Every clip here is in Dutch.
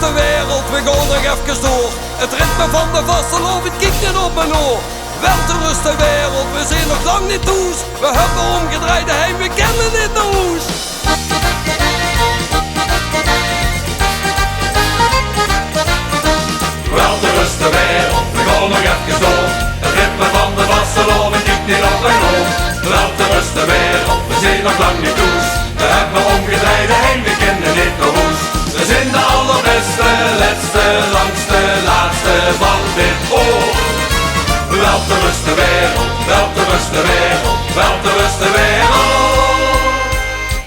de wereld, we gaan nog even door. Het ritme van de vastelovend kiekt niet op mijn oor. Wel te rusten wereld, we zijn nog lang niet thuis. We hebben omgedraaid heen, we kennen dit naar huis. Wel te rusten wereld, we gaan nog even door. Het ritme van de vastelovend kiekt niet op mijn oor. Wel te rusten wereld, we zijn nog lang niet thuis. We hebben omgedraaid heen, we kennen dit naar huis. We zijn de allerbeste, letste, langste, laatste van dit oor. Wel te rusten wereld, wel te rusten wereld, wel te rusten wereld.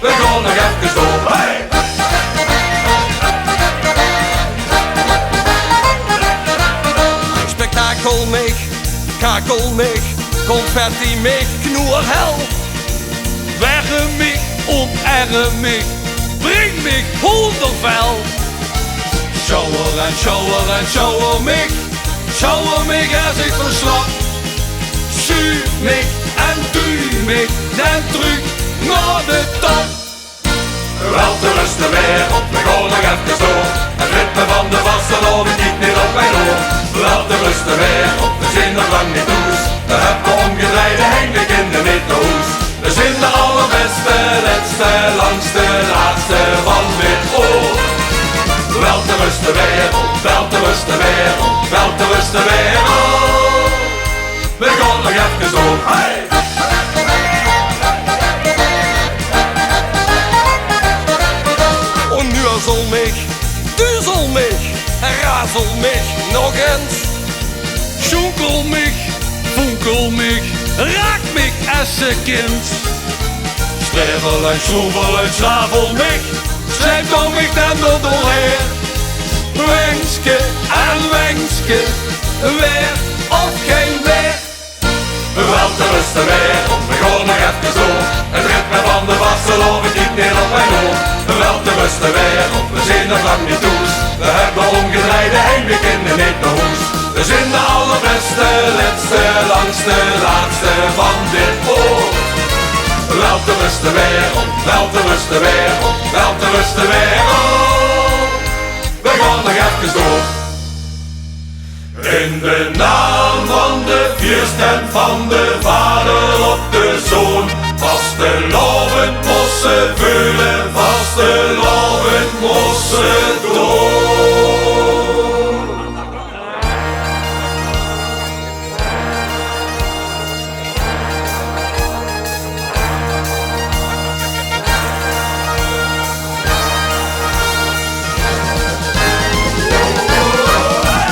We gaan nog even door. Hey! Spektakel mig, kakel mig, confetti mig, knoer hel. Wegge mig, onerre mig, bring mig hondervel. Shower en shower en shower mig. Schouwer mich als ik verslag. Zuur mich en duw mich en terug naar de top. Wel te rusten wereld, we gaan nog even door. Het ritme van de vastelovend kiekt niet op mijn oor. Wel te rusten wereld, we zijn nog lang niet thuis. We hebben omgedraaid heen, we kennen niet naar huis. We zijn de allerbeste, letste, langste, laatste van dit oor. Wel te rusten wereld, wel te rusten wereld, wel te rusten wereld. We gaan nog even door. Hey! En nu zal mich, duzel mich, razel mich nog eens. Schunkel mich, funkel mich, raak mich als een kind. Strevel en schroevel en zwavel mich, schrijf om mich dan doorheen. Wenske en wenske, weer of geen weer. Wel te rusten wereld, we gaan nog even door. Het ritme van de vastelovend kiekt niet op mijn oor. Wel te rusten wereld, we zijn nog lang niet thuis. We hebben omgedraaid heen, we kennen niet naar huis. We zijn de allerbeste, letste, langste, laatste van dit oor. Wel te rusten wereld, wel te rusten wereld, wel te rusten wereld. We gaan nog even door. In de naam van de vierstem van de vader op de zoon. Vastelovend mossen vullen, vastelovend mossen door.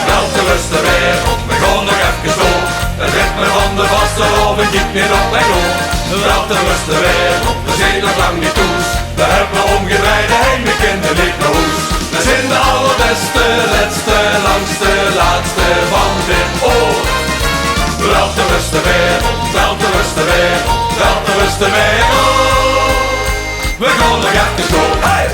Wel te rusten wereld, we gaan nog even door. Het ritme van de vastelovend kiekt niet op mijn oor. Wel te rusten wereld, we zijn nog lang niet thuis. We hebben omgedraaid heen, we kennen niet naar huis. We zijn de allerbeste, letste, langste, laatste van dit oor. Wel te rusten wereld, wel te rusten wereld, wel te rusten wereld. We gaan nog even door. Hey!